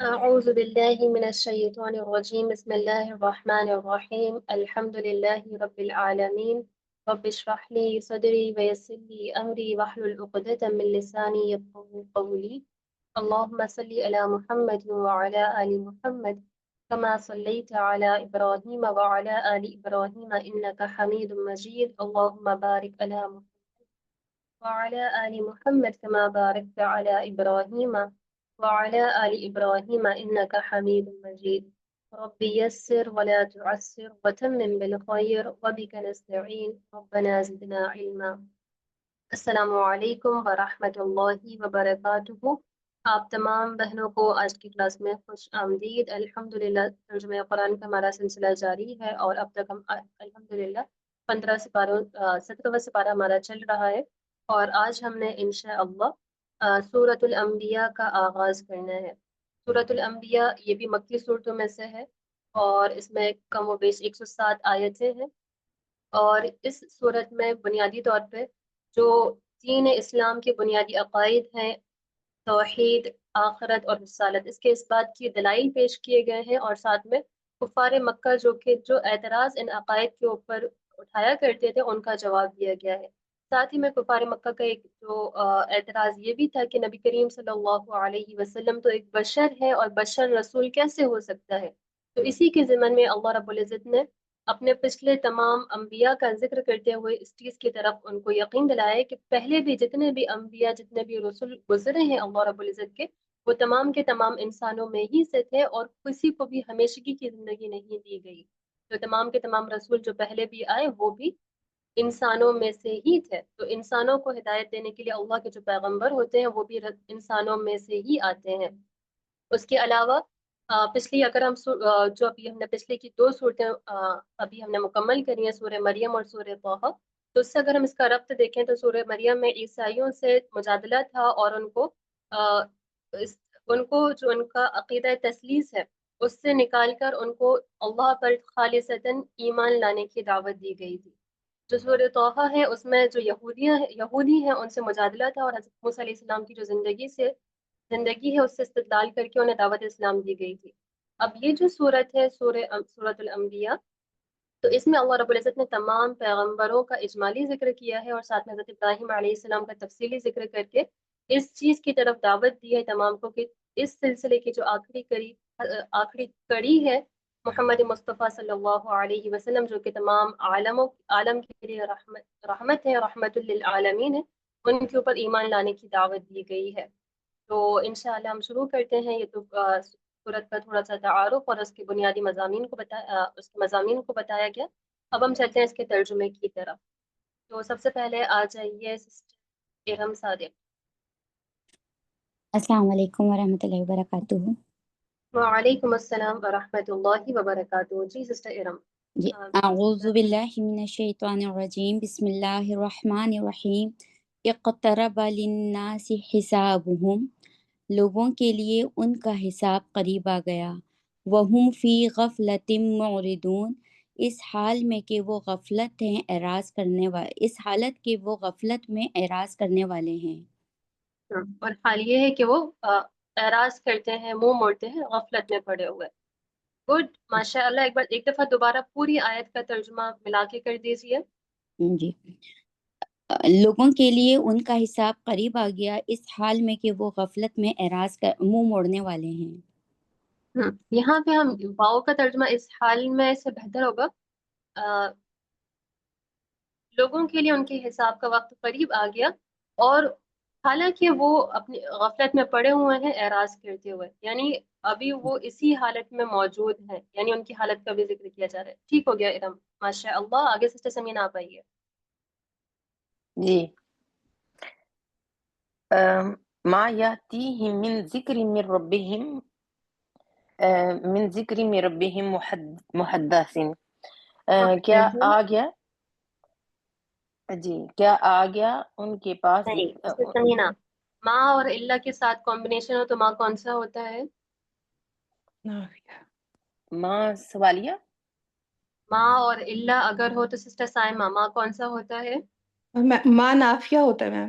أعوذ بالله من الشيطان الرجيم بسم الله الرحمن الرحيم الحمد لله رب العالمين رب اشرح لي صدري ويسر لي أمري واحلل عقدة من لساني يفقهوا قولي اللهم صل على محمد وعلى آل محمد كما صليت على إبراهيم وعلى آل إبراهيم إنك حميد مجيد اللهم بارك على محمد وعلى آل محمد كما باركت على إبراهيم وعلى آل إبراهيم إنك حميد مجيد رب يسر ولا تعسر وتمم بالخير وبك نستعين ربنا زدنا علما السلام علیکم ورحمۃ اللہ وبرکاتہ۔ آپ تمام بہنوں کو آج کی کلاس میں خوش آمدید۔ الحمدللہ ترجمہ قرآن کا ہمارا سلسلہ جاری ہے اور اب تک ہم الحمدللہ 17واں سپارہ ہمارا چل رہا ہے، اور آج ہم نے انشاءاللہ سورۃ الانبیاء کا آغاز کرنا ہے۔ سورۃ الانبیاء یہ بھی مکی صورتوں میں سے ہے، اور اس میں کم و بیش 107 آیتیں ہیں، اور اس صورت میں بنیادی طور پہ جو دین اسلام کے بنیادی عقائد ہیں، توحید، آخرت اور رسالت، اس کے اس بات کی دلائل پیش کیے گئے ہیں، اور ساتھ میں کفار مکہ جو اعتراض ان عقائد کے اوپر اٹھایا کرتے تھے ان کا جواب دیا گیا ہے۔ ساتھ ہی میں کفار مکہ کا ایک جو اعتراض یہ بھی تھا کہ نبی کریم صلی اللہ علیہ وسلم تو ایک بشر ہے، اور بشر رسول کیسے ہو سکتا ہے؟ تو اسی کے ضمن میں اللہ رب العزت نے اپنے پچھلے تمام انبیاء کا ذکر کرتے ہوئے اس چیز کی طرف ان کو یقین دلایا کہ پہلے بھی جتنے بھی انبیاء، جتنے بھی رسول گزرے ہیں اللہ رب العزت وہ تمام کے تمام انسانوں میں ہی سے تھے، اور کسی کو بھی ہمیشگی کی زندگی نہیں دی گئی۔ تو تمام کے تمام رسول جو پہلے بھی آئے وہ بھی انسانوں میں سے ہی تھے، تو انسانوں کو ہدایت دینے کے لیے اللہ کے جو پیغمبر ہوتے ہیں وہ بھی انسانوں میں سے ہی آتے ہیں۔ اس کے علاوہ پچھلی اگر ہم جو ابھی ہم نے پچھلے کی دو صورتیں ابھی ہم نے مکمل کری ہیں، سورہ مریم اور سورہ طٰہٰ، تو اس سے اگر ہم اس کا ربط دیکھیں تو سورہ مریم میں عیسائیوں سے مجادلہ تھا، اور جو ان کا عقیدہ تثلیث ہے اس سے نکال کر ان کو اللہ پر خالصتاً ایمان لانے کی دعوت دی گئی تھی۔ جو سورہ طٰہٰ ہے اس میں جو یہودی ہیں ان سے مجادلہ تھا، اور حضرت موسیٰ علیہ السلام کی جو زندگی ہے اس سے استدلال کر کے انہیں دعوت اسلام دی گئی تھی۔ اب یہ جو صورت ہے سورۃ الانبیاء، تو اس میں اللہ رب العزت نے تمام پیغمبروں کا اجمالی ذکر کیا ہے، اور ساتھ میں حضرت ابراہیم علیہ السلام کا تفصیلی ذکر کر کے اس چیز کی طرف دعوت دی ہے تمام کو کہ اس سلسلے کی جو آخری کڑی ہے محمد مصطفیٰ صلی اللہ علیہ وسلم، جو کہ تمام عالم کے لیے رحمت ہے، رحمت للعالمین ہے، ان کے اوپر ایمان لانے کی دعوت دی گئی ہے۔ تو انشاءاللہ ہم شروع کرتے ہیں۔ یہ تو سورت کا تھوڑا سا تعارف اور اس کے بنیادی اس کے مضامین کو بتایا گیا۔ اب ہم چلتے ہیں اس کے ترجمے کی طرف۔ تو سب سے پہلے آ جائیے سسٹر ارم صادق۔ السلام علیکم ورحمۃ اللہ وبرکاتہ۔ وعلیکم السلام ورحمۃ اللہ وبرکاتہ۔ جی سسٹر ارم۔ جی، اعوذ باللہ من الشیطان الرجیم، بسم اللہ الرحمن الرحیم۔ اقترب للناس حسابهم، لوگوں کے لیے ان کا حساب قریب آ گیا۔ وہم فی غفلۃ معرضون، اس حال میں کہ وہ غفلت ہیں اعراض کرنے والے، اس حالت کے وہ غفلت میں اعراض کرنے والے ہیں۔ اور حال یہ ہے کہ وہ اعراض کرتے ہیں، منہ موڑتے ہیں، غفلت میں پڑے ہوئے۔ گڈ، ماشاء اللہ۔ ایک دفعہ دوبارہ پوری آیت کا ترجمہ ملا کے کر دیجئے۔ جی، لوگوں کے لیے ان کا حساب قریب آ گیا، اس حال میں کہ وہ غفلت میں اعراض کر منہ موڑنے والے ہیں۔ یہاں پہ ہم واؤ کا ترجمہ اس حال میں سے بہتر ہوگا، لوگوں کے لیے ان کے حساب کا وقت قریب آ گیا، اور حالانکہ وہ اپنی غفلت میں پڑے ہوئے ہیں اعراض کرتے ہوئے، یعنی ابھی وہ اسی حالت میں موجود ہیں، یعنی ان کی حالت کا بھی ذکر کیا جا رہا ہے۔ ٹھیک ہو گیا ارم، ماشاء اللہ۔ آگے سسٹر سمین آپ آئیے۔ جی، ما یاتیہم من ذکر من ربہم محدث، کیا آ گیا؟ جی، کیا آ گیا ان کے پاس؟ نہیں سسٹر سمینا، ماں اور اللہ کے ساتھ کمبینیشن ہو تو ماں کون سا ہوتا ہے؟ ماں سوالیہ؟ ماں اور اللہ اگر ہو تو سسٹر سائمہ، ماں کون سا ہوتا ہے؟ ماں نافیہ ہوتا ہے میم۔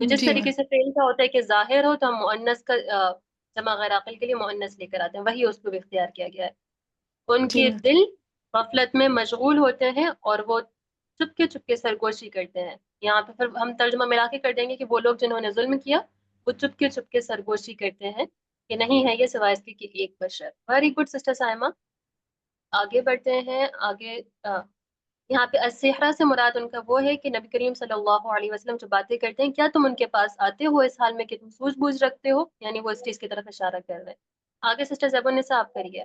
تو جس جی طریقے سے فعل کا ہوتا ہے کہ ظاہر ہو تو ہم مؤنث کا جمع غیر عاقل کے لیے مؤنث لے کر آتے ہیں، وہی اس کو بھی اختیار کیا گیا ہے. ان جی کے دل غفلت میں مشغول ہوتے ہیں اور وہ چپ کے سرگوشی کرتے ہیں. یہاں پہ پھر ہم ترجمہ ملا کے کر دیں گے کہ وہ لوگ جنہوں نے ظلم کیا وہ چپ کے سرگوشی کرتے ہیں کہ نہیں ہے یہ سوائے اس کے کہ ایک بشر. Very good sister Saima. آگے بڑھتے ہیں. آگے یہاں پہ السحرہ سے مراد ان کا وہ ہے کہ نبی کریم صلی اللہ علیہ وسلم جو باتیں کرتے ہیں کیا تم ان کے پاس آتے ہو اس حال میں کہ تم سوجھ بوجھ رکھتے ہو، یعنی وہ اس چیز کی طرف اشارہ کر رہے ہیں. آگے سسٹر زبان نساء آپ کریے.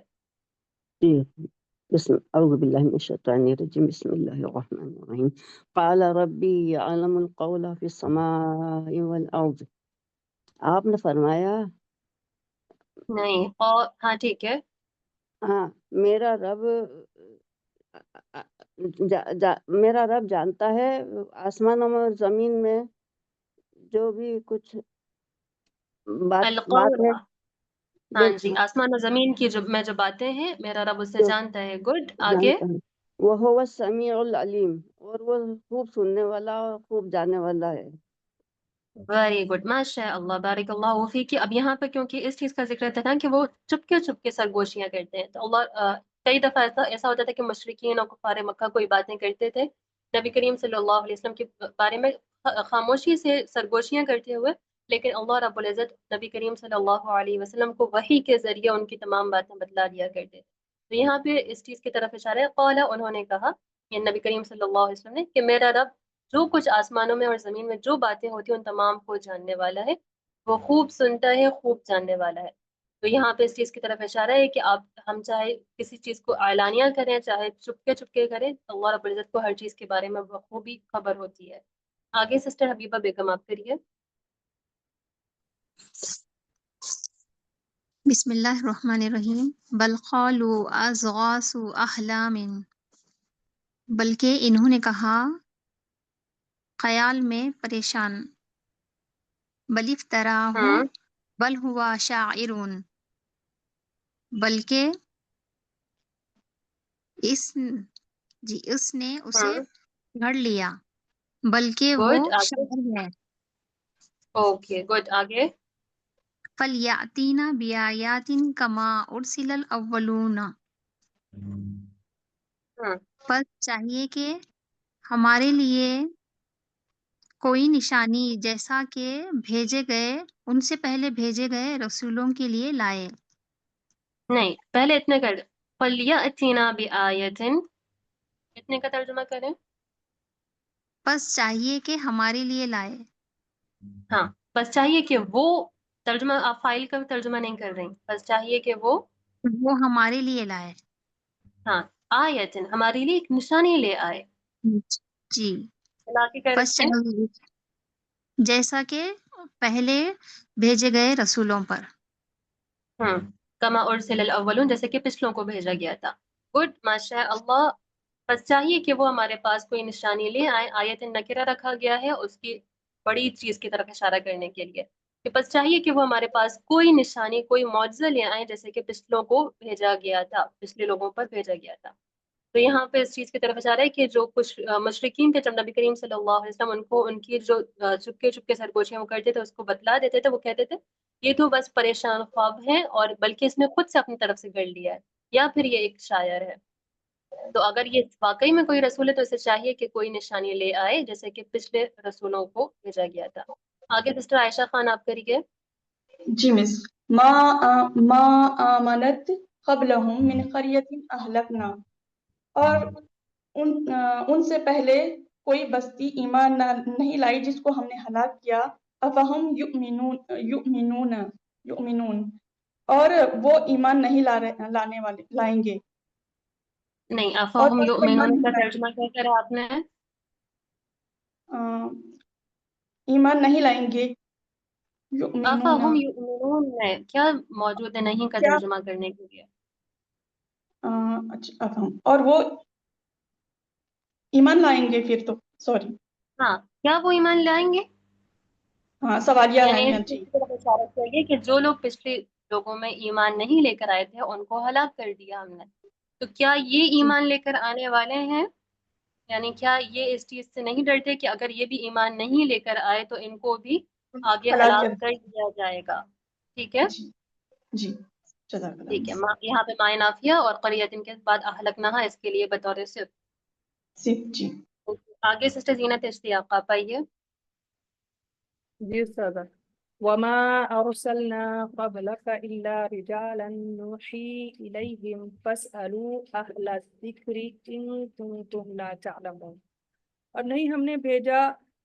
أعوذ بالله من الشيطان الرجيم بسم الله الرحمن الرحيم قال ربي يعلم القول في السماء والأرض. آپ نے فرمایا نہیں ہاں ٹھیک ہے. ہاں میرا رب میرا رب جانتا ہے آسمانوں میں اور زمین میں جو بھی کچھ بات القول، ہے. ہاں جی، آسمان و زمین کی جو باتیں ہیں میرا رب اسے جو جانتا ہے. گڈ. آگے. جانتا ہے وہ السمیع العلیم، اور وہ خوب سننے والا اور خوب جاننے والا ہے. ویری گڈ، ماشاء اللہ، بارک اللہ فیک. اب یہاں پہ کیونکہ اس چیز کا ذکر تھا نا کہ وہ چپ کے سرگوشیاں کرتے ہیں، تو اللہ کئی دفعہ ایسا ہوتا تھا کہ مشرکین اور کفار مکہ کوئی باتیں کرتے تھے نبی کریم صلی اللہ علیہ وسلم کے بارے میں خاموشی سے سرگوشیاں کرتے ہوئے، لیکن اللہ رب العزت نبی کریم صلی اللہ علیہ وسلم کو وحی کے ذریعے ان کی تمام باتیں بتلا دیا کرتے تھے. تو یہاں پہ اس چیز کی طرف اشارہ ہے. قال، انہوں نے کہا، یہ نبی کریم صلی اللہ علیہ وسلم نے، کہ میرا رب جو کچھ آسمانوں میں اور زمین میں جو باتیں ہوتی ہیں ان تمام کو جاننے والا ہے، وہ خوب سنتا ہے، خوب جاننے والا ہے. تو یہاں پہ اس چیز کی طرف اشارہ ہے کہ ہم چاہے کسی چیز کو اعلانیہ کریں چاہے چپ کے کریں، اللہ رب العزت کو ہر چیز کے بارے میں بخوبی خبر ہوتی ہے. آگے سسٹر حبیبہ بیگم آپ کریے. بسم اللہ الرحمن الرحیم. بل قالوا اضغاث احلام، بلکہ انہوں نے کہا خیال میں پریشان. بل افتراہ، بل ہوا شاعر، بلکہ اس نے اسے گھڑ لیا، بلکہ وہ گڈ. آگے. شاعر ہے. Okay good. آگے. فَلْيَأْتِينَا بِآيَاتٍ كَمَا أُرْسِلَ الْأَوَّلُونَ، پس چاہیے کہ ہمارے لیے کوئی نشانی جیسا کہ بھیجے گئے ان سے پہلے بھیجے گئے رسولوں کے لیے لائے. نہیں، پہلے اتنے کر دیں. فَلْيَأْتِنَا بِآيَةٍ، اتنے کا ترجمہ کریں. پس چاہیے کہ ہمارے لیے لائے. ہاں، بس چاہیے کہ وہ، ترجمہ آپ فائل کا ترجمہ نہیں کر رہی، بس چاہیے کہ وہ ہمارے لیے لائے. ہاں آیتن، ہمارے لیے ایک نشانی لے آئے. جی. لا کے کر پس رکھتے ہیں. چاہیے جیسا کہ پہلے بھیجے گئے رسولوں پر. کما ارسل الاولون، جیسے کہ پچھلوں کو بھیجا گیا تھا. گڈ، ماشاء اللہ. بس چاہیے کہ وہ ہمارے پاس کوئی نشانی لے آئے. آیت نکرہ رکھا گیا ہے اس کی بڑی چیز کی طرف اشارہ کرنے کے لیے، کہ بس چاہیے کہ وہ ہمارے پاس کوئی نشانی، کوئی معجزہ لے آئیں جیسے کہ پچھلوں کو بھیجا گیا تھا، پچھلے لوگوں پر بھیجا گیا تھا. تو یہاں پہ اس چیز کی طرف اشارہ ہے کہ جو کچھ مشرکین تھے جب نبی کریم صلی اللہ علیہ وسلم ان کو ان کی جو چپکے سرگوشیاں وہ کرتے تھے اس کو بتلا دیتے تھے، وہ کہتے تھے یہ تو بس پریشان خواب ہیں، اور بلکہ اس نے خود سے اپنی طرف سے گڑھ لیا ہے، یا پھر یہ ایک شاعر ہے. تو اگر یہ واقعی میں کوئی رسول ہے تو اسے چاہیے کہ کوئی نشانی لے آئے جیسے کہ پچھلے رسولوں کو بھیجا گیا تھا. آگے سسٹر عائشہ خان آپ کریے. جی مس. ما آمنت قبلہم من قریۃ اہلکنا، اور ان سے پہلے کوئی بستی ایمان نہیں لائی جس کو ہم نے ہلاک کیا. افہم یؤمنون، اور وہ ایمان نہیں لائیں گے. نہیں، اور افہم وہ ایمان یؤمنون نہیں کا لائیں ترجمہ کیا کرا آپ نے؟ ایمان نہیں لائیں گے. یؤمنون افہم یؤمنون میں کیا موجود ہے نہیں کا کیا؟ ترجمہ کرنے کے لیے؟ اچھا افہم، اور وہ ایمان لائیں گے پھر تو سوری. ہاں، کیا وہ ایمان لائیں گے؟ ہاں سوالیہ ہے. یعنی اس ہاں چیز جی. کی طرف اشارہ کریے کہ جو لوگ پچھلے لوگوں میں ایمان نہیں لے کر آئے تھے ان کو ہلاک کر دیا ہم نے، تو کیا یہ ایمان لے کر آنے والے ہیں؟ یعنی کیا یہ اس چیز سے نہیں ڈرتے کہ اگر یہ بھی ایمان نہیں لے کر آئے تو ان کو بھی آگے ہلاک ہلاک کر دیا جائے گا؟ ٹھیک ہے، جی جی جزاک اللہ ٹھیک ہے. یہاں پہ مائے نافیہ اور قریتن کے بعد اہلکنہا اس کے لیے بطور صرف. جی. آگے سسٹر زینت اشتیاق آپ آئیے. جی استاذہ. وما أرسلنا قبلك إلا رجالا نوحي إليهم فاسألوا أهل الذكر إن كنتم لا تعلمون. اور نہیں ہم نے بھیجا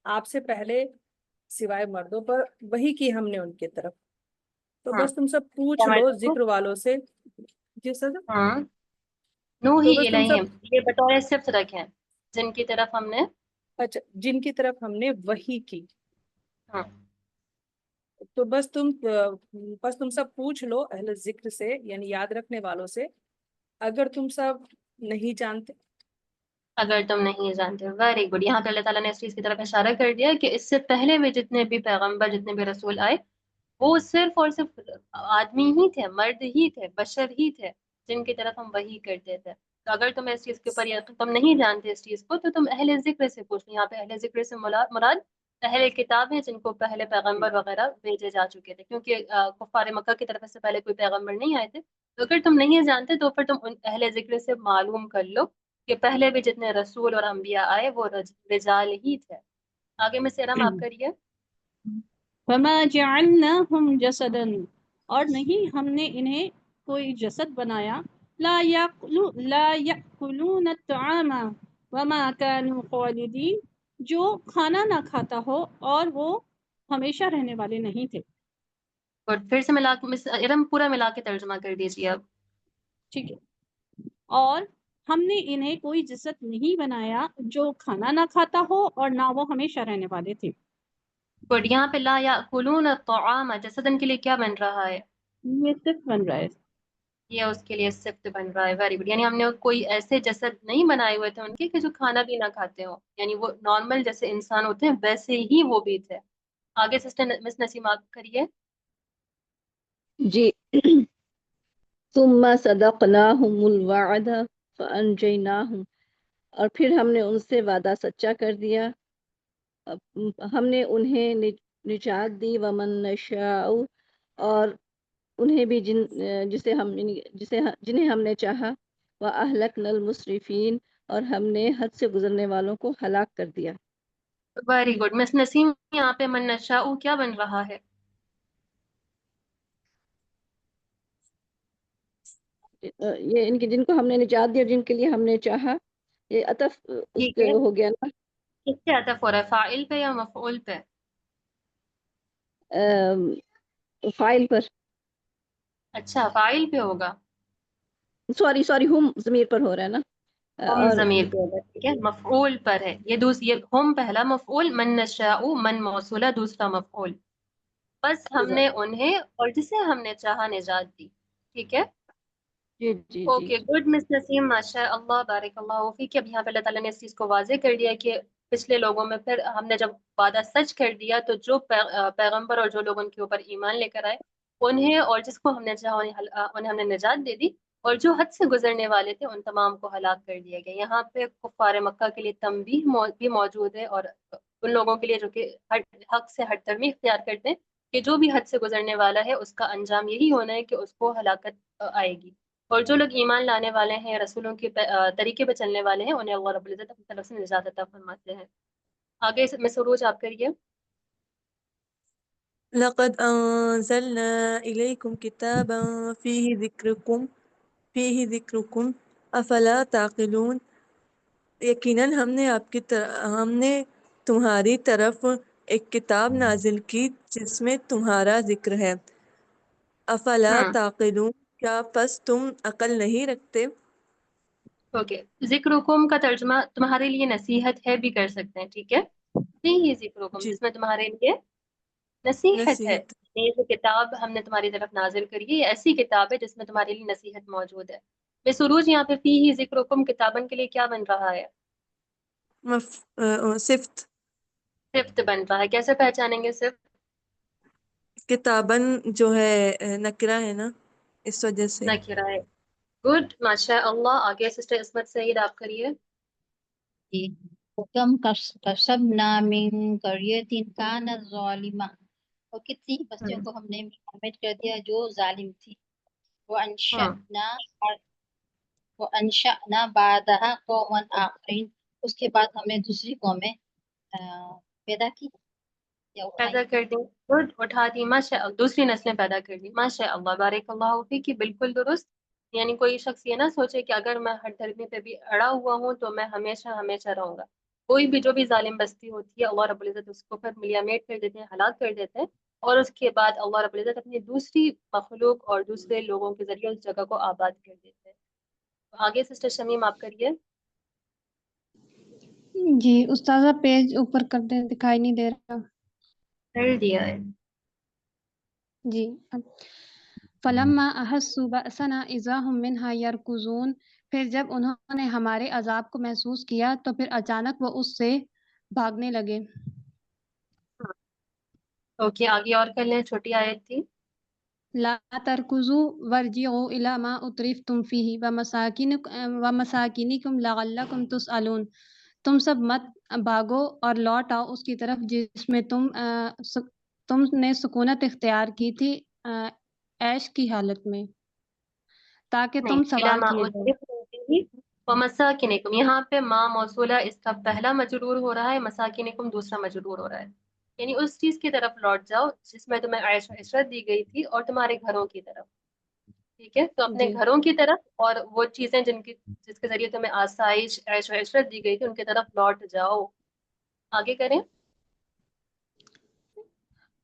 آپ سے پہلے سوائے مردوں پر وہی کی ہم نے ان کی طرف، تو ہاں بس تم سب پوچھ لو ذکر والوں سے. جی استاذہ. ہاں تو نوحی بس تم الیہم سب، یہ بطور صفت رکھیں جن کی طرف ہم نے. اچھا، جن کی طرف ہم نے وحی کی، ہاں تو بس تم سب پوچھ لو اہل ذکر سے، یعنی یاد رکھنے والوں سے، اگر تم سب نہیں جانتے. اگر تم نہیں جانتے. Very good. یہاں پہ اللہ تعالیٰ نے اس چیز کی طرف اشارہ کر دیا کہ اس سے پہلے بھی جتنے بھی پیغمبر جتنے بھی رسول آئے وہ صرف اور صرف آدمی ہی تھے، مرد ہی تھے، بشر ہی تھے جن کی طرف ہم وحی کرتے تھے. تو اگر تم اس چیز کے اوپر تم نہیں جانتے اس چیز کو تو تم اہل ذکر سے پوچھ لو. یہاں پہ اہل ذکر سے مراد اہل کتاب ہیں جن کو پہلے پیغمبر وغیرہ بھیجے جا چکے تھے، کیونکہ کفار مکہ کی طرف سے پہلے کوئی پیغمبر نہیں آئے تھے. تو اگر تم نہیں جانتے تو پھر تم ان اہل ذکر سے معلوم کر لو کہ پہلے بھی جتنے رسول اور انبیاء آئے وہ رجال ہی تھے. آگے میں سیرم آپ کریے. وما جعلناهم جسدا، اور نہیں ہم نے انہیں کوئی جسد بنایا، لا یأکلون الطعام وما كانوا خالدین، جو کھانا نہ کھاتا ہو اور وہ ہمیشہ رہنے والے نہیں تھے. اور پھر سے ملا ارم پورا ملا کے ترجمہ کر دیجیے اب. ٹھیک ہے. اور ہم نے انہیں کوئی جسد نہیں بنایا جو کھانا نہ کھاتا ہو اور نہ وہ ہمیشہ رہنے والے تھے. گڈ. یہاں پہ لا یاکلون الطعام جسدن کے لیے کیا بن رہا ہے؟ یہ صرف بن رہا ہے. یہ اس کے لیے صفت بن رہا ہے. Very good. یعنی ہم نے کوئی ایسے جسد نہیں بنائے ہوئے تھے ان کے کہ جو کھانا بھی نہ کھاتے ہوں، یعنی وہ نارمل جیسے انسان ہوتے ہیں ویسے ہی وہ بھی تھے. آگے سسٹر مس نسیم آپ کریے. جی. ثم صدقناهم الوعد فانجیناهم، اور پھر ہم نے ان سے وعدہ سچا کر دیا، ہم نے انہیں نجات دی. ومن نشاء، اور انہیں بھی جنہیں ہم نے چاہا. وَأَهْلَكْنَا الْمُسْرِفِينَ، اور ہم نے حد سے گزرنے والوں کو ہلاک کر دیا. Very good. مس نسیم یہاں پہ من نشاء کیا بن رہا ہے؟ یہ ان کے جن کو ہم نے نجات دی اور جن کے لیے ہم نے چاہا، یہ عطف اس ٹھیک کے ہے، ہو گیا نا. کس سے عطف ہو رہا ہے، فاعل پہ یا مفعول پہ؟ فائل پر. اچھا فاعل پہ ہوگا. سوری ہم ضمیر پر ہو رہا ہے نا. ہم اور ضمیر پہ ہوگا. ٹھیک ہے، مفعول پر ہے یہ ہم پہلا مفعول، من نشاء من موصولہ دوسرا مفعول. بس ہم نے انہیں اور جسے ہم نے چاہا نجات دی. ٹھیک ہے. جی جی جی. اوکے گڈ مس نسیم، ماشاء اللہ بارک اللہ فیک. اب یہاں پہ اللہ تعالیٰ نے اس چیز کو واضح کر دیا کہ پچھلے لوگوں میں پھر ہم نے جب وعدہ سچ کر دیا تو جو پیغمبر اور جو لوگ ان کے اوپر ایمان لے کر آئے انہیں اور جس کو ہم نے چاہا انہیں ہم نے نجات دے دی، اور جو حد سے گزرنے والے تھے ان تمام کو ہلاک کر دیا گیا. یہاں پہ کفار مکہ کے لیے تنبیہ بھی موجود ہے اور ان لوگوں کے لیے جو کہ حق سے ہٹ درمی اختیار کرتے ہیں کہ جو بھی حد سے گزرنے والا ہے اس کا انجام یہی ہونا ہے کہ اس کو ہلاکت آئے گی. اور جو لوگ ایمان لانے والے ہیں، رسولوں کے طریقے پہ چلنے والے ہیں، انہیں اللہ رب العزت اپنی طرف سے نجات عطا فرماتے ہیں. آگے میں سروج آپ کریے. لقد أنزلنا إليكم كتابا فيه ذكركم أفلا تعقلون، یقیناً ہم نے تمہاری طرف ایک کتاب نازل کی جس میں تمہارا ذکر ہے. افلا تعقلون، کیا پس تم عقل نہیں رکھتے؟ اوکے. ذکر حکم کا ترجمہ تمہارے لیے نصیحت ہے بھی کر سکتے ہیں. ٹھیک ہے، یہ ذکر حکم جی، جس میں تمہارے لیے نصیحت ہے. نصیحت. یہ جو کتاب ہم نے تمہاری طرف نازل کری ہے یہ ایسی کتاب ہے جس میں تمہارے لیے نصیحت موجود ہے. بے سروج یہاں پہ فی ہی ذکر حکم کتابن کے لیے کیا بن رہا ہے؟ صفت. صفت بن رہا ہے. کیسے پہچانیں گے صفت؟ کتابن جو ہے نکرہ ہے نا، اس وجہ سے. نکرہ ہے. گڈ ماشاء اللہ. آگے سسٹر عصمت سعید آپ کریے. جی وکم کسبنا من قریۃ کانت ظالمہ، اور کتنی بستیوں کو ہم نے مہمت کر دیا جو ظالم تھی. وَأَنشَأْنَا بَعْدَهَا قَوْمًا آخَرِينَ، اس کے بعد ہم نے دوسری قومیں پیدا کی یا اٹھائی. پیدا کر دی، گڈ، اٹھا دی، ماشاء اللہ، دوسری نسلیں پیدا کر دی، ماشاء اللہ، بارک اللہ فیک، کی بالکل درست. یعنی کوئی شخص یہ نہ سوچے کہ اگر میں ہر دھرمی پہ بھی اڑا ہوا ہوں تو میں ہمیشہ ہمیشہ رہوں گا. کوئی بھی جو بھی ظالم بستی ہوتی ہے اللہ رب العزت اس کو پھر ملیامیٹ کر دیتے ہیں، ہلاک کر دیتے ہیں، اور اس کے بعد اللہ رب العزت اپنی دوسری مخلوق اور دوسرے لوگوں کے ذریعے اس جگہ کو آباد کر دیتے ہیں. آگے سسٹر شمیم آپ کریے. جی استاذہ پیج اوپر کر دیں، دکھائی نہیں دے رہا. کر دیا ہے. جی فلما احسوا بأسنا اذا هم منها يركضون، پھر جب انہوں نے ہمارے عذاب کو محسوس کیا تو پھر اچانک وہ اس سے بھاگنے لگے. اوکے آگے اور کر لیں، چھوٹی آیت تھی. لا تركضوا وارجعوا الى ما اترفتم فيه ومساكنكم لعلكم تسألون، تم سب مت بھاگو اور لوٹ آؤ اس کی طرف جس میں تم نے سکونت اختیار کی تھی عیش کی حالت میں، تاکہ تم سوال کیے جاؤ. ومساکنکم، یہاں پہ ما موصولہ اس کا پہلا مجرور ہو رہا ہے، مساکنکم دوسرا مجرور ہو رہا ہے. یعنی اس چیز کی طرف لوٹ جاؤ جس میں تمہیں عیش و عشرت دی گئی تھی، اور تمہارے گھروں کی طرف. ٹھیک ہے، تو اپنے جی گھروں کی طرف اور وہ چیزیں جس کے ذریعے تمہیں آسائش عیش و عشرت دی گئی تھی ان کی طرف لوٹ جاؤ. آگے کریں.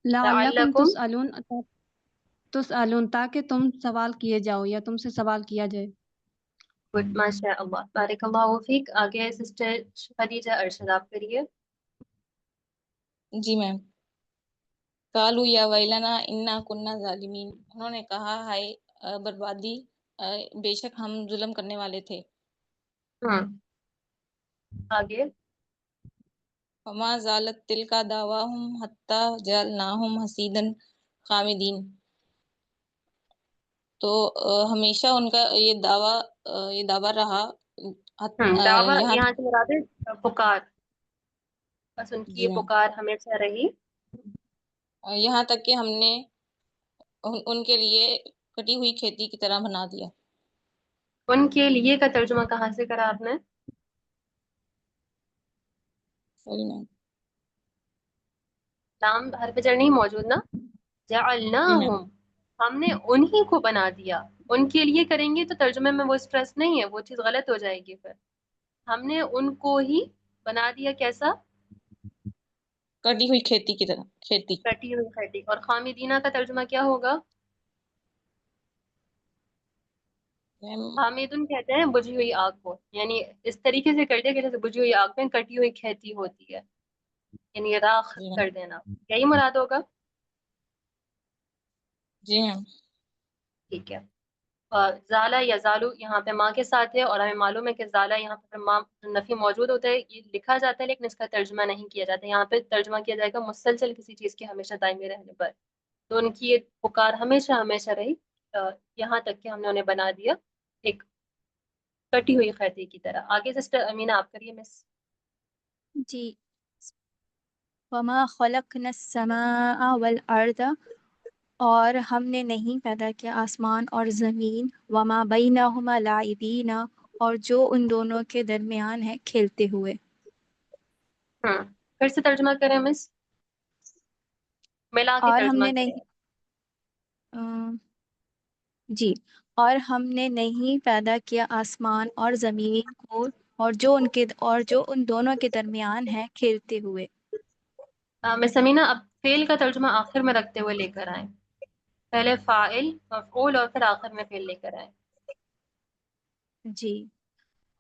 لعلکم لعلکم، تسألون تاکہ تم سوال کیے جاؤ یا تم سے سوال کیا جائے. گڈ، ماشاء اللہ، بارک اللہ فیک. آگے سسٹر خدیجہ ارشد آپ کریے. جی میم. قالوا یا ویلنا انا کننا ظالمین، انہوں نے کہا ہائے بربادی، بے شک ہم ظلم کرنے والے تھے. آگے. وما زالت تلک دعواہم حتی جعلناہم حصیدا خامدین، تو ہمیشہ ان کا یہ دعویٰ رہا دعویٰ یہاں یہاں سے مراد ہے پکار، بس ان کی جی یہ میم، پکار ہمیشہ رہی. یہاں تک کہ ہم نے ان کے لیے کٹی ہوئی کھیتی کی طرح بنا دیا. ان کے لیے کا ترجمہ کہاں سے کرا آپ نے؟ Sorry ma'am. لام حرف جر نہیں موجود نا. جی میم. جعلناہم، ہم نے انہی کو بنا دیا. ان کے لیے کریں گے تو ترجمے میں وہ اسٹریس نہیں ہے، وہ چیز غلط ہو جائے گی. پھر ہم نے ان کو ہی بنا دیا، کیسا؟ کٹی ہوئی کھیتی کی طرح، کھیتی. کٹی ہوئی کھٹی. اور خامدینہ کا ترجمہ کیا ہوگا؟ میم حامدن کہتے ہیں بجھی ہوئی آگ کو، یعنی اس طریقے سے کر دیا کہ جیسے بجھی ہوئی آگ میں کٹی ہوئی کھیتی ہوتی ہے، یعنی راخ جی میم. کر دینا. یہی مراد ہوگا. جی میم. ٹھیک ہے. زالہ یا زالو یہاں پہ ماں کے ساتھ ہے، اور ہمیں معلوم ہے کہ زالہ یہاں پہ ماں نفی موجود ہوتا ہے، یہ لکھا جاتا ہے لیکن اس کا ترجمہ نہیں کیا جاتا. یہاں پہ ترجمہ کیا جائے گا مسلسل کسی چیز کے ہمیشہ دائمی رہنے پر. تو ان کی یہ پکار ہمیشہ ہمیشہ رہی یہاں تک کہ ہم نے انہیں بنا دیا ایک کٹی ہوئی کھیتی کی طرح. آگے سسٹر امینہ آپ کریے مس. جی وما خلقنا السماء والارض، اور ہم نے نہیں پیدا کیا آسمان اور زمین، وما بینہما لاعبین، اور جو ان دونوں کے درمیان ہے کھیلتے ہوئے. پھر سے ترجمہ کریں مس، ملا کے اور ہم ترجمہ نے کریں. نہیں جی اور ہم نے نہیں پیدا کیا آسمان اور زمین کو، اور جو ان دونوں کے درمیان ہے کھیلتے ہوئے. مس امینہ اب فعل کا ترجمہ آخر میں رکھتے ہوئے لے کر آئیں. پہلے فاعل مفعول اور پھر آخر میں فعل لے کر آئیں. جی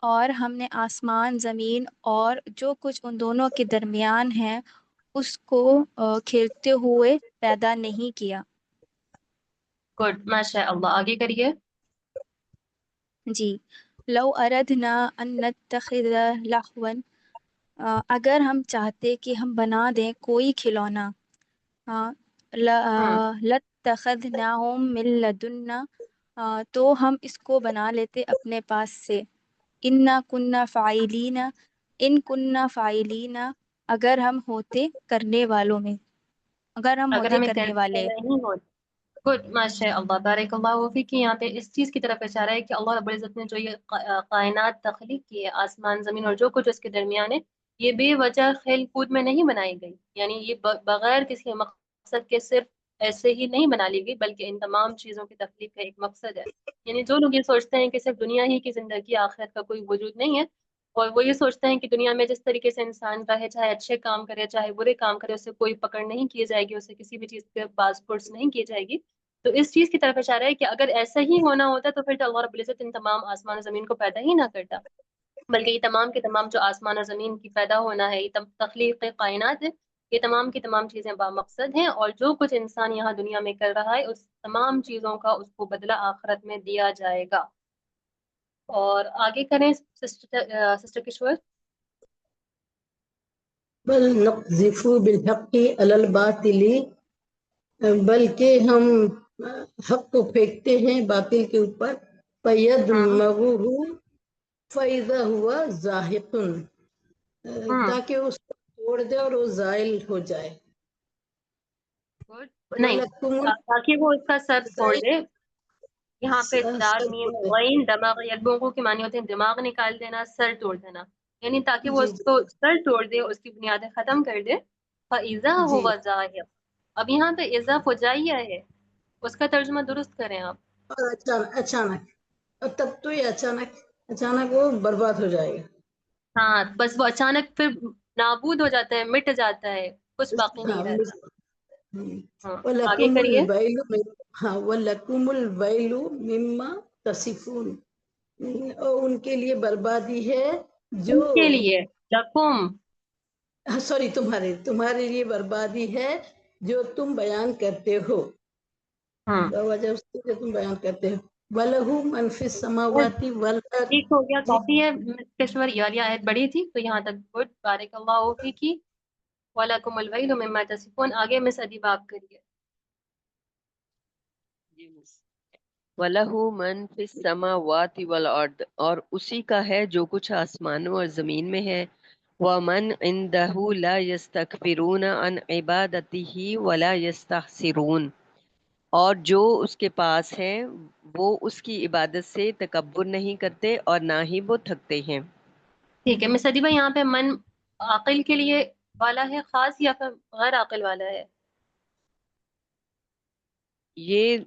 اور ہم نے آسمان زمین اور جو کچھ ان دونوں کے درمیان ہے اس کو کھیلتے ہوئے پیدا نہیں کیا. گڈ، ماشاء اللہ. آگے کریے. جی لو اردنا ان نتخذ لہوا، اگر ہم چاہتے کہ ہم بنا دیں کوئی کھلونا، لاتخذناہ من لدنا، تو ہم اس کو بنا لیتے اپنے پاس سے. انا کننا فاعلین، ان کننا فاعلین، اگر ہم ہوتے کرنے والوں میں، اگر ہم اگر ہوتے ہمیں کرنے والے۔ نہیں ہو گڈ ماشاء اللہ بارک اللہ فیک کہ یہاں پہ اس چیز کی طرف اشارہ ہے کہ اللہ رب العزت نے جو یہ کائنات تخلیق کی ہے، آسمان زمین اور جو کچھ اس کے درمیان ہے، یہ بے وجہ کھیل کود میں نہیں بنائی گئی، یعنی یہ بغیر کسی مقصد کے صرف ایسے ہی نہیں بنا لی گئی، بلکہ ان تمام چیزوں کی تخلیق کا ایک مقصد ہے۔ یعنی جو لوگ یہ سوچتے ہیں کہ صرف دنیا ہی کی زندگی، آخرت کا کوئی وجود نہیں ہے، اور وہ یہ سوچتے ہیں کہ دنیا میں جس طریقے سے انسان رہے، چاہے اچھے کام کرے چاہے برے کام کرے، اسے کوئی پکڑ نہیں کی جائے گی، اسے کسی بھی چیز پہ پاس پرس نہیں کی جائے گی، تو اس چیز کی طرف اشارہ ہے کہ اگر ایسا ہی ہونا ہوتا تو پھر تو اللہ رب العزت ان تمام آسمان و زمین کو پیدا ہی نہ کرتا، بلکہ یہ تمام کے تمام جو آسمان اور زمین کی پیدا ہونا ہے، یہ تخلیق کائنات ہے، یہ تمام کی تمام چیزیں بامقصد ہیں، اور جو کچھ انسان یہاں دنیا میں کر رہا ہے اس تمام چیزوں کا اس کو بدلہ آخرت میں دیا جائے گا۔ اور آگے کریں سسٹر کشور۔ بل نقذف بالحق علی الباطل، بلکہ ہم حق کو پھینکتے ہیں باطل کے اوپر، فیدمغہ فاذا ہوا زاہق، تاکہ اس کو توڑ دے اور وہ زائل ہو جائے۔ نہیں، تاکہ وہ اس کا سر چھوڑ دے، یہاں پہ دال میم غین دماغ یلبوغو کے معنی ہوتے ہیں دماغ نکال دینا، سر توڑ دینا، یعنی تاکہ وہ اس کو سر توڑ دے، اس کی بنیادیں ختم کر دے۔ فَإِذَا هُوَ زَاهِقٌ، اب یہاں پہ اذا فجائیہ ہے، اس کا ترجمہ درست کریں آپ۔ اور اچانک، اور تب تو یہ اچانک وہ برباد ہو جائے گا۔ ہاں، بس وہ اچانک پھر نابود ہو جاتا ہے، مٹ جاتا ہے، کچھ باقی نہیں رہتا۔ آگے وَلَكُمُ کریے۔ وَلَكُمُ الْوَيْلُ مِمَّا تَصِفُونَ، اور ان کے لیے بربادی ہے جو، ان کے لیے لکم، سوری تمہارے لیے بربادی ہے جو تم بیان کرتے ہو، وجہ اس کی جو تم بیان کرتے ہو۔ وَلَهُ مَنْ فِي السَّمَاوَاتِ وَالْأَرْضِ، ٹھیک ہو گیا، کافی ہے کشور، یہ آیت بڑی تھی تو یہاں تک گڈ بارک اللہ فیکی۔ وَلَكُمُ الْوَيْلُ مِمَّا تَصِفُونَ، آگے مس ادیبہ آپ کریے۔ وَلَهُ مَنْ فِي السَّمَاوَاتِ وَالْأَرْضِ، اور اسی کا ہے جو کچھ آسمانوں اور زمین میں ہے۔ وَمَنْ عِنْدَهُ لَا يَسْتَكْبِرُونَ عَنْ عِبَادَتِهِ وَلَا يَسْتَحْسِرُونَ، اور جو اس کے پاس ہیں وہ اس کی عبادت سے تکبر نہیں کرتے اور نہ ہی وہ تھکتے ہیں۔ ٹھیک ہے مس ادیبہ، یہاں پہ من عاقل کے لیے والا ہے خاص یا پھر غیر عاقل والا ہے؟ یہ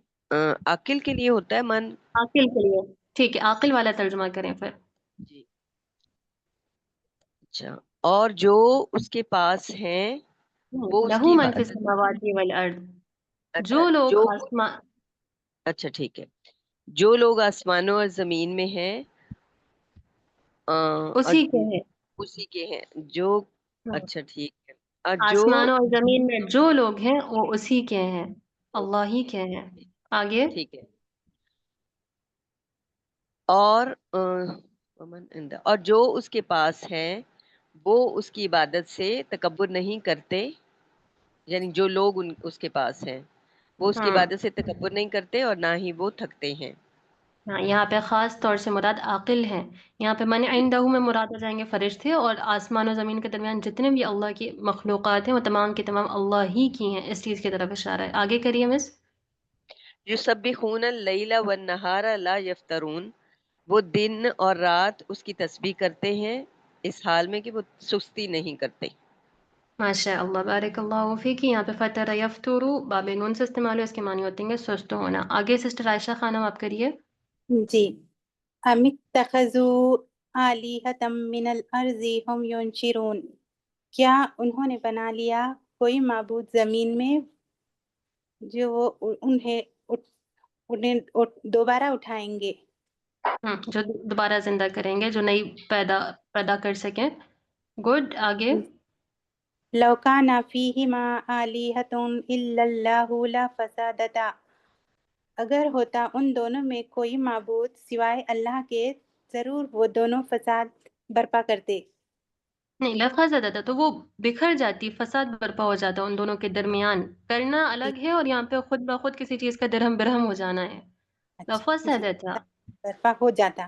عاقل کے لیے ہوتا ہے من، عاقل کے لیے، ٹھیک ہے، عاقل والا ترجمہ کریں پھر۔ جی اچھا، اور جو اس کے پاس ہیں وہ اس لہو کی من فی عبادت، السماوات والارض، اچھا جو لوگ جو، آسمان، اچھا ٹھیک ہے، جو لوگ آسمانوں اور زمین میں ہیں اور اسی کے ہیں، اسی کے ہیں جو، اچھا ٹھیک ہے، اور جو، آسمان اور زمین میں جو لوگ ہیں وہ اسی کے ہیں، اللہ ہی کے ہیں۔ آگے ٹھیک ہے، اور جو اس کے پاس ہیں وہ اس کی عبادت سے تکبر نہیں کرتے، یعنی جو لوگ اس کے پاس ہیں وہ اس کی عبادت سے تکبر نہیں کرتے اور نہ ہی وہ تھکتے ہیں۔ ہاں، یہاں پہ خاص طور سے مراد عاقل ہے، یہاں پہ من عندہ میں مراد ہو جائیں گے فرشتے، اور آسمان و زمین کے درمیان جتنے بھی اللہ کی مخلوقات ہیں وہ تمام کی تمام اللہ ہی کی ہیں، اس چیز کی طرف اشارہ ہے۔ آگے کریے مس۔ یسبحون اللیل والنہار لا یفترون، وہ دن اور رات اس کی تسبیح کرتے ہیں اس حال میں کہ وہ سستی نہیں کرتے۔ ماشاء اللہ بارک اللہ فیک، یہاں پہ فتر یفترو باب نون سے استعمال ہے، اس کے معنی ہوتے ہیں سست ہونا۔ آگے سسٹر عائشہ خانم آپ کریے۔ جی، ام اتخذوا آلہۃ من الارض ہم ینشرون، کیا انہوں نے بنا لیا کوئی معبود زمین میں جو وہ انہیں دوبارہ اٹھائیں گے، جو دوبارہ زندہ کریں گے، جو نئی پیدا کر سکیں۔ گڈ، آگے۔ لو کان فیہما آلہۃ الا اللہ لفسدتا، اگر ہوتا ان دونوں میں کوئی معبود سوائے اللہ کے ضرور وہ دونوں فساد برپا کرتے۔ نہیں، لفظ زیادہ تو وہ بکھر جاتی، فساد برپا ہو جاتا ان دونوں کے درمیان، کرنا الگ ہے اور یہاں پہ خود بخود کسی چیز کا درہم برہم ہو جانا ہے، لفظ جی، زیادہ تھا۔ برپا ہو جاتا۔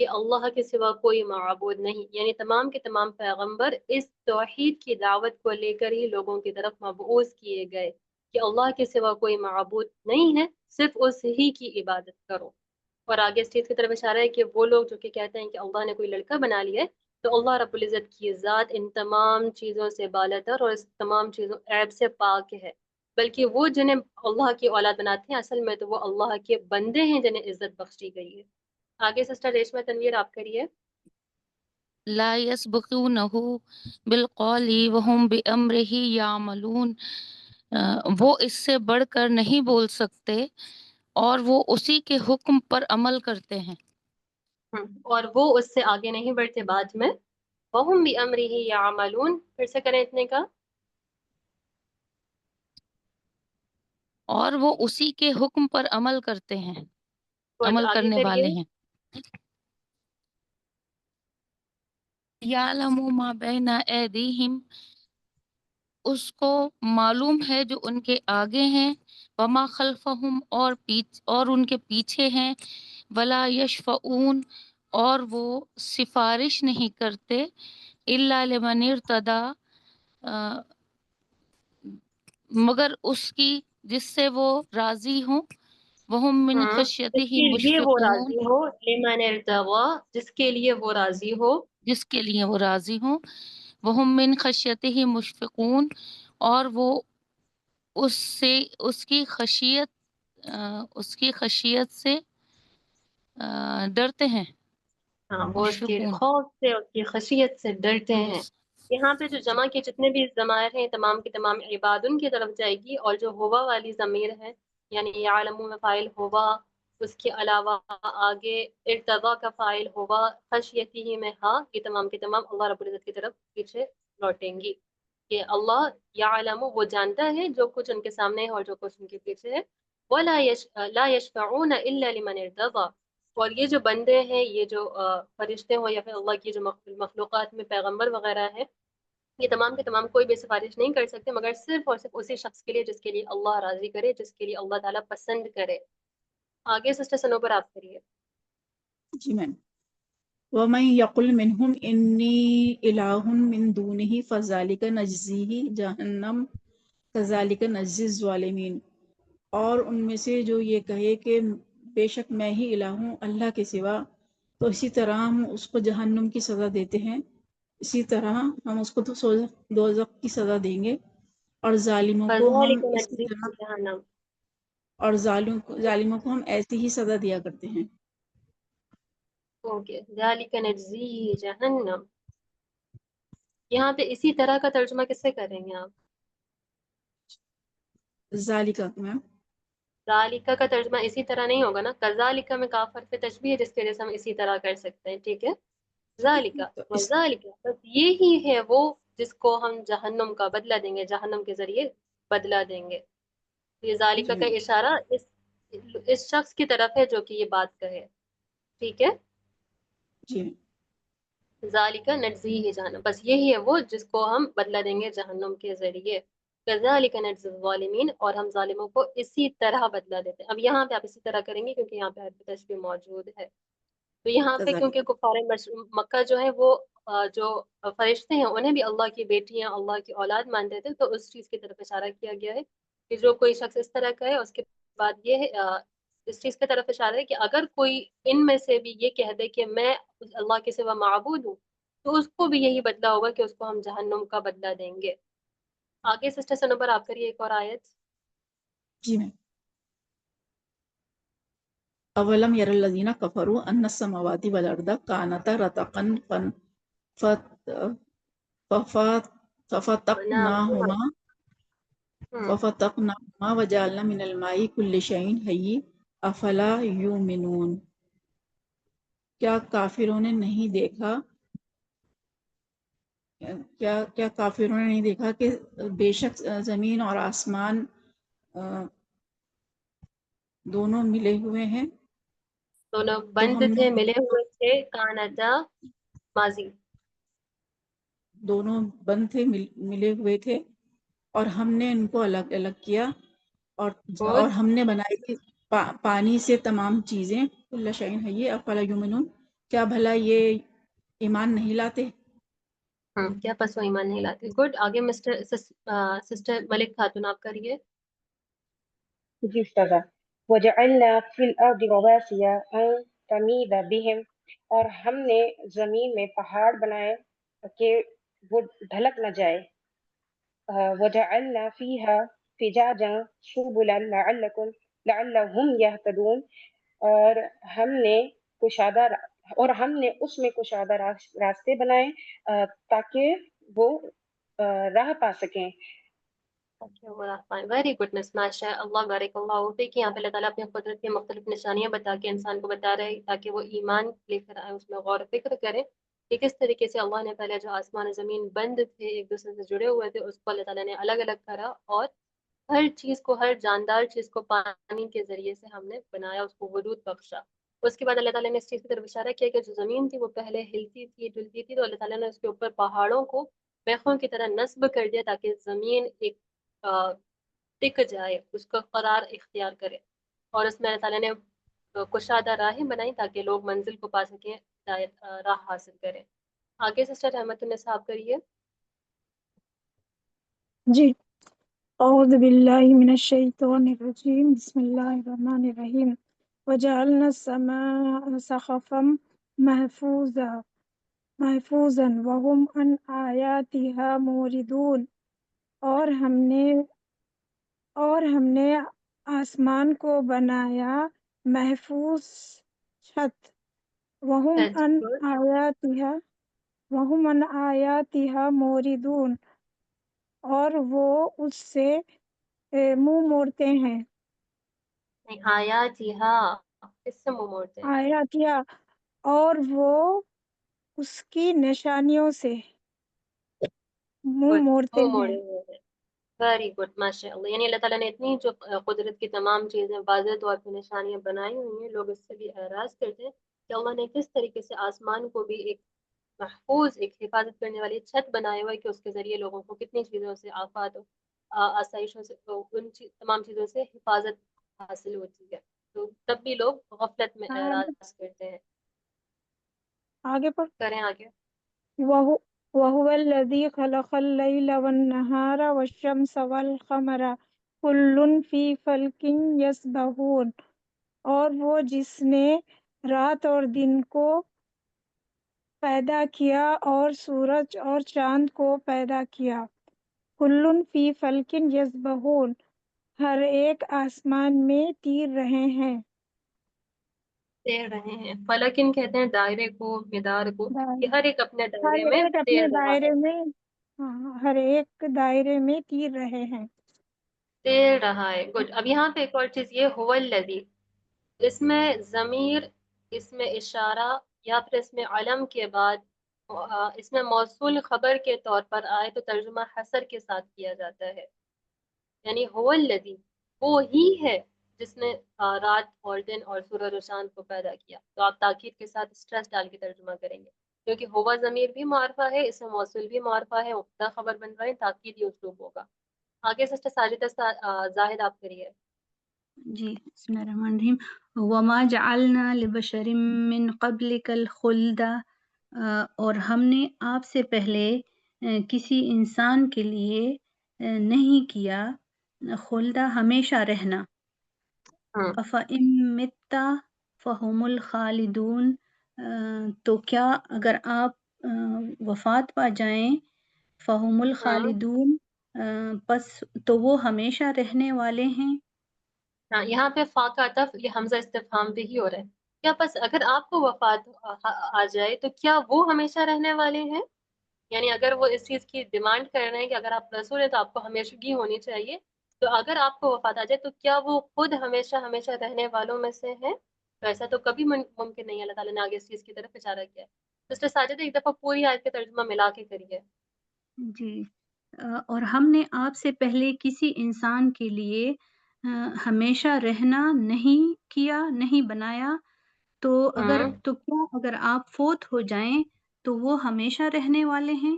کہ اللہ کے سوا کوئی معبود نہیں، یعنی تمام کے تمام پیغمبر اس توحید کی دعوت کو لے کر ہی لوگوں کی طرف مبعوث کیے گئے کہ اللہ کے سوا کوئی معبود نہیں ہے، صرف اس ہی کی عبادت کرو۔ اور آگے اس چیز کی طرف اشارہ ہے کہ وہ لوگ جو کہ کہتے ہیں کہ اللہ نے کوئی لڑکا بنا لیا ہے، تو اللہ رب العزت کی ذات ان تمام چیزوں سے بالاتر اور اس تمام چیزوں عیب سے پاک ہے، بلکہ وہ جنہیں اللہ کی اولاد بناتے ہیں اصل میں تو وہ اللہ کے بندے ہیں جنہیں عزت بخشی گئی ہے۔ آگے سسٹر ریشمہ تنویر آپ کریے۔ لا يسبقونه بالقول وهم بأمره يعملون، وہ اس سے بڑھ کر نہیں بول سکتے اور وہ اسی کے حکم پر عمل کرتے ہیں۔ اور وہ اس سے آگے نہیں بڑھتے بعد میں، وَهُمْ بِأَمْرِهِ يَعْمَلُونَ، پھر سے کریں اتنے کا، اور وہ اسی کے حکم پر عمل کرتے ہیں، اور عمل آگے کرنے کریے۔ والے ہیں۔ یعلم ما بین ایدیہم، اس کو معلوم ہے جو ان کے آگے ہیں، وما خلفہم، اور ان کے پیچھے ہیں، ولا یشفعون، اور وہ سفارش نہیں کرتے، الا لمن ارتضی، مگر اس کی جس سے وہ راضی ہوں، وہم من جس خشیتہ کے لیے وہ مشفقون، راضی ہو، لمن ارتضی، جس کے لیے وہ راضی ہو، جس کے لیے وہ راضی ہوں، وہم من خشیتہ مشفقون، اور وہ اس سے اس کی خشیت سے ڈرتے ہیں، ہاں وہ اس کے مشفقون۔ خوف سے، اس کی خشیت سے ڈرتے تو ہیں۔ یہاں پہ جو جمع کے جتنے بھی ضمائر ہیں تمام کی تمام عباد ان کی طرف جائے گی، اور جو ہوا والی ضمیر ہے یعنی یعلم میں فاعل ہوا، اس کے علاوہ آگے ارتضا کا فاعل ہوا، خشیتی ہی میں ہاں، یہ تمام کے تمام اللہ رب العزت کی طرف پیچھے لوٹیں گی کہ اللہ یعلم، وہ جانتا ہے جو کچھ ان کے سامنے ہے اور جو کچھ ان کے پیچھے ہے، ولا لا يشفعون الا لمن ارتضى، اور یہ جو بندے ہیں، یہ جو فرشتے ہوں یا پھر اللہ کی جو مخلوقات میں پیغمبر وغیرہ ہیں، یہ تمام کے تمام کوئی بھی سفارش نہیں کر سکتے مگر صرف اور صرف اسی شخص کے لیے جس کے لیے اللہ راضی کرے، جس کے لیے اللہ تعالیٰ پسند کرے۔ آگے سسٹر سنوبر آپ کریے۔ جی میم۔ وَمَن يَقُلْ مِنْهُمْ إِنِّي إِلَٰهٌ مِّن دُونِهِ فَذَلِكَ نَجْزِيهِ جَهَنَّمَ كَذَلِكَ نَجْزِي الظَّالِمِينَ، اور ان میں سے جو یہ کہے کہ بے شک میں ہی الہ ہوں اللہ کے سوا، تو اسی طرح ہم اس کو جہنم کی سزا دیتے ہیں، اسی طرح ہم اس کو دوزخ کی سزا دیں گے، اور ظالموں کو ہم فَذَلِكَ اسی طرح، نَجْزِيهِ جَهَنَّمَ، اور ظالموں کو ہم ایسی ہی سزا دیا کرتے ہیں۔ اوکے، ذَلِكَ نَجْزِيهِ جَهَنَّمَ، یہاں پہ اسی طرح کا ترجمہ کس سے کریں گے آپ؟ ذالکہ میم، ذالکہ کا ترجمہ اسی طرح نہیں ہوگا نا، کذالکہ میں کاف حرف تشبیہ ہے جس کی وجہ سے ہم اسی طرح کر سکتے ہیں، ٹھیک ہے؟ ذالکہ تو اس وذالکہ، بس یہی ہے وہ جس کو ہم جہنم کا بدلہ دیں گے، جہنم کے ذریعے بدلہ دیں گے۔ یہ ذالکہ جی کا میم، اشارہ اس شخص کی طرف ہے جو کہ یہ بات کہے، ٹھیک ہے؟ جی میم، ذالکہ نجزیہ جہنم، بس یہی ہے وہ جس کو ہم بدلہ دیں گے جہنم کے ذریعے۔ کذالک نجزی الظالمین، اور ہم ظالموں کو اسی طرح بدلہ دیتے ہیں۔ اب یہاں پہ آپ اسی طرح کریں گے کیونکہ یہاں پہ حرف تشبیہ موجود ہے، تو یہاں پہ کذالک، کیونکہ کفار مکہ جو ہے وہ جو فرشتے ہیں انہیں بھی اللہ کی بیٹیاں، اللہ کی اولاد مانتے تھے، تو اس چیز کی طرف اشارہ کیا گیا ہے کہ جو کوئی شخص اس طرح کا ہے، اس کے بعد یہ ہے اس چیز کی طرف اشارہ ہے کہ اگر کوئی ان میں سے بھی یہ کہہ دے کہ میں اللہ کے سوا معبود ہوں، تو اس کو بھی یہی بدلہ ہوگا کہ اس کو ہم جہنم کا بدلہ دیں گے۔ آگے سسٹر سنوبر آپ کریے ایک اور آیت۔ جی میم۔ اولم یر الذین کفروا ان السماوات والارض کانتا رتقا ففتقناہما وجعلنا من الماء کل شیء حی افلا یؤمنون، کیا کافروں نے نہیں دیکھا کہ بے شک زمین اور آسمان دونوں ملے ہوئے ہیں، دونوں تو بند ہم نے تھے، ملے ہوئے تھے، کانتا ماضی، دونوں بند تھے، ملے ہوئے تھے، اور ہم نے ان کو الگ الگ کیا، اور ہم نے بنائی تھی پانی سے تمام چیزیں، کل شیء حی افلا یؤمنون، کیا بھلا یہ ایمان نہیں لاتے؟ کیا پس وہ ایمان نہیں لاتے. گڈ. آگے سسٹر ملک خاتون آپ کریے. جی استاذہ. وجعلنا فی الارض رواسي ان تمید بهم، اور ہم نے زمین میں پہاڑ بنائے کہ وہ ڈھلک نہ جائے. وجعلنا فيها فجاجا سبلا لعلهم يهتدون، اور ہم نے اس میں کشادہ راستے بنائے تاکہ وہ راہ پا سکیں. ویری گڈ مس. ماشاء اللہ، بارک اللہ فیک. یہاں پہ اللہ تعالیٰ اپنی قدرت کی مختلف نشانیاں بتا کے انسان کو بتا رہے تاکہ وہ ایمان لے کر آئے، اس میں غور و فکر کرے کہ کس طریقے سے اللہ نے پہلے جو آسمان و زمین بند تھے، ایک دوسرے سے جڑے ہوئے تھے، اس کو اللہ تعالیٰ نے الگ الگ کرا، اور ہر چیز کو، ہر جاندار چیز کو پانی کے ذریعے سے ہم نے بنایا، اس کو وجود بخشا. اس کے بعد اللہ تعالیٰ نے اس چیز کی طرف اشارہ کیا کہ جو زمین تھی وہ پہلے ہلتی تھی، ڈلتی تھی، تو اللہ تعالیٰ نے اس کے اوپر پہاڑوں کو میخوں کی طرح نصب کر دیا تاکہ زمین ایک ٹک جائے، اس کا قرار اختیار کرے. اور اس میں اللہ تعالیٰ نے کشادہ راہیں بنائی تاکہ لوگ منزل کو پا سکیں، راہ حاصل کریں. آگے سسٹر رحمت النساء آپ کریے. جی. اعوذ باللہ من الشیطان الرجیم. بسم اللہ الرحمن الرحیم. وجعلنا السماء سقفا محفوظا وهم عن آیاتها موردون، اور ہم نے آسمان کو بنایا محفوظ چھت، وهم عن آیاتها موردون، اور وہ اس سے منہ موڑتے ہیں. آیاتہا، اس سے منہ موڑتے ہیں. آیاتها، اور وہ اس کی نشانیوں سے منہ موڑتے ہیں. Very good. ماشاء اللہ. یعنی اللہ تعالیٰ نے اتنی جو قدرت کی تمام چیزیں واضح طور پہ نشانیاں بنائی ہوئی ہیں، لوگ اس سے بھی اعراض کرتے ہیں کہ اللہ نے کس طریقے سے آسمان کو بھی ایک محفوظ، ایک حفاظت کرنے والی چھت بنائے ہوئے کہ اس کے ذریعے لوگوں کو کتنی چیزوں سے، آفات، آسائشوں سے، ان تمام چیزوں سے حفاظت حاصل ہوتی ہے. تو تب بھی لوگ غفلت میں اعراض کرتے ہیں. آگے پر کریں آگے. وَهُوَ الَّذِي خَلَقَ اللَّيْلَ وَالنَّهَارَ وَالشَّمْسَ وَالْقَمَرَ كُلٌّ فِي فَلْكٍ يَسْبَحُونَ، اور وہ جس نے رات اور دن کو پیدا کیا اور سورج اور چاند کو پیدا کیا. كُلٌّ فِي فَلْكٍ يَسْبَحُونَ، ہر ایک آسمان میں تیر رہے ہیں. تیر رہے ہیں. فلکن کہتے ہیں دائرے کو، مدار کو، کہ ہر ایک اپنے ہر دائرے میں ایک اپنے تیر رہا ہے. دائرے میں، ہر ایک دائرے میں تیر رہے ہیں. تیر رہا ہے. گڈ. اب یہاں پہ ایک اور چیز، یہ هو الذی، اس میں ضمیر، اس میں اشارہ، یا پھر اس میں علم کے بعد اس میں موصول خبر کے طور پر آئے تو ترجمہ حصر کے ساتھ کیا جاتا ہے. یعنی هو الذی، وہ ہی ہے جس نے رات اور دن اور سورج و چاند کو پیدا کیا. تو آپ تاکید کے ساتھ اسٹریس ڈال کے ترجمہ کریں گے، کیونکہ ہوا ضمیر بھی معرفہ ہے، اس میں موصول بھی معرفہ ہے، مبتدا خبر بن رہا ہے، تاکیدی اسلوب ہوگا. آگے سسٹر ساجدہ زاہد آپ کریے. جی. بسم اللہ الرحمن الرحیم. وما جعلنا لبشر من قبلک الخلد، اور ہم نے آپ سے پہلے کسی انسان کے لیے نہیں کیا خلدہ ہمیشہ رہنا. افإن مت فهم الخالدون، تو کیا اگر آپ وفات پا جائیں، فهم الخالدون، پس تو وہ ہمیشہ رہنے والے ہیں. ہاں، یہاں پہ فا کا عطف یہ حمزہ استفہام پہ ہی ہو رہا ہے. کیا پس اگر آپ کو وفات آ جائے تو کیا وہ ہمیشہ رہنے والے ہیں؟ یعنی اگر وہ اس چیز کی ڈیمانڈ کر رہے ہیں کہ اگر آپ رسول ہیں تو آپ کو ہمیشگی ہونی چاہیے، تو اگر آپ کو وفات آ جائے تو کیا وہ خود ہمیشہ ہمیشہ رہنے والوں میں سے ہیں؟ تو ایسا تو کبھی ممکن نہیں ہے. اللہ تعالیٰ نے آگے اس چیز کی طرف اشارہ کیا ہے. سسٹر ساجد ایک دفعہ پوری آیت کا ترجمہ ملا کے کریے. جی. اور ہم نے آپ سے پہلے کسی انسان کے لیے ہمیشہ رہنا نہیں کیا، نہیں بنایا، تو کیا اگر آپ فوت ہو جائیں تو وہ ہمیشہ رہنے والے ہیں.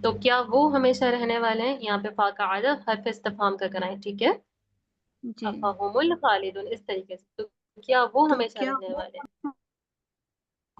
تو کیا وہ ہمیشہ رہنے والے ہیں؟ یہاں پہ فا کا عطف حرف استفہام کا کرنا ہے. ٹھیک ہے. جی. افہم الخالدون، اس طریقے سے تو کیا وہ تو ہمیشہ کیا رہنے والے ہیں؟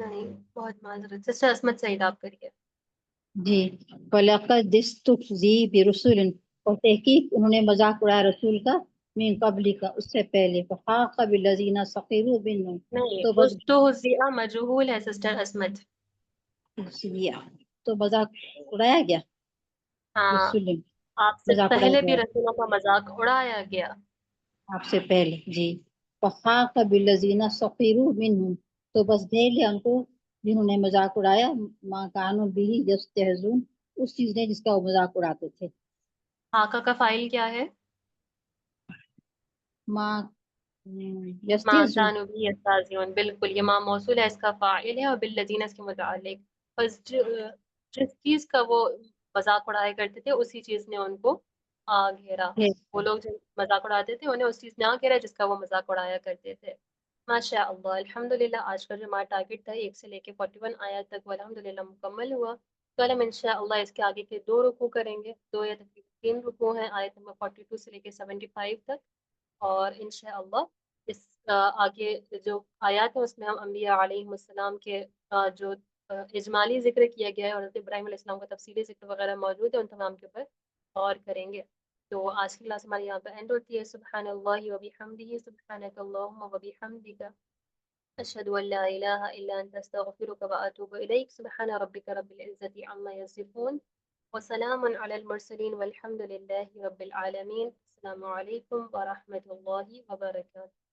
نہیں بہت معذرت سسٹر عصمت سعید آپ کریے. جی فَلَقَدْ اسْتُهْزِئَ بِرُسُلٍ اور تحقیق انہوں نے مذاق اڑایا رسول کا من قبل کا اس سے پہلے فحاق بالذین سخروا منهم نہیں تو بس استہزئ مجہول ہے سسٹر عصمت. تو مذاق اڑایا گیا ہاں رسول آپ سے مذاق اڑایا پہلے بھی گیا رسولوں کا مذاق اڑایا گیا. آپ سے پہلے جی فحاق بالذین سخروا منهم تو بس دے لیا ان کو جنہوں نے مذاق اڑایا ما کانوا به یستہزئون اس چیز نے جس کا وہ مذاق اڑاتے تھے. حاقہ کا فائل کیا ہے؟ ما ما یستہزئون کانوا به یستہزئون. بالکل یہ ما موصول ہے اس کا فاعل ہے اور بالذین اس کے متعلق. بس جس چیز کا وہ مذاق اڑایا کرتے تھے اسی چیز نے ان کو گھیرا. وہ لوگ جو مذاق اڑاتے تھے انہیں اس چیز نے گھیرا جس کا وہ مذاق اڑایا کرتے تھے. ماشاء اللہ الحمدللہ آج کا جو ہمارا ٹارگیٹ تھا 1 سے لے کے 41 آیت تک وہ الحمدللہ مکمل ہوا. کل ہم انشاءاللہ اس کے آگے کے 2 رکوع کریں گے. 2 یا تقریباً 3 رکوع ہیں آیت نمبر 42 سے لے کے 75 تک. اور انشاءاللہ اس آگے جو آیات ہیں اس میں ہم انبیاء علیہ السلام کے جو اجمالی ذکر کیا گیا ہے اور حضرت ابراہیم علیہ السلام کا تفصیلی ذکر وغیرہ موجود ہے ان تمام کے اوپر غور کریں گے. تو آج کی کلاس ہماری یہاں پہ اینڈ ہوتی ہے. سبحان اللہ و بحمدہ سبحانک اللہم و بحمدک اشہد ان لا الہ الا انت استغفرک و اتوب الیک. سبحان ربک رب العزت عما یصفون وسلام علی المرسلین والحمد للہ رب العالمین. السلام علیکم ورحمۃ اللہ وبرکاتہ.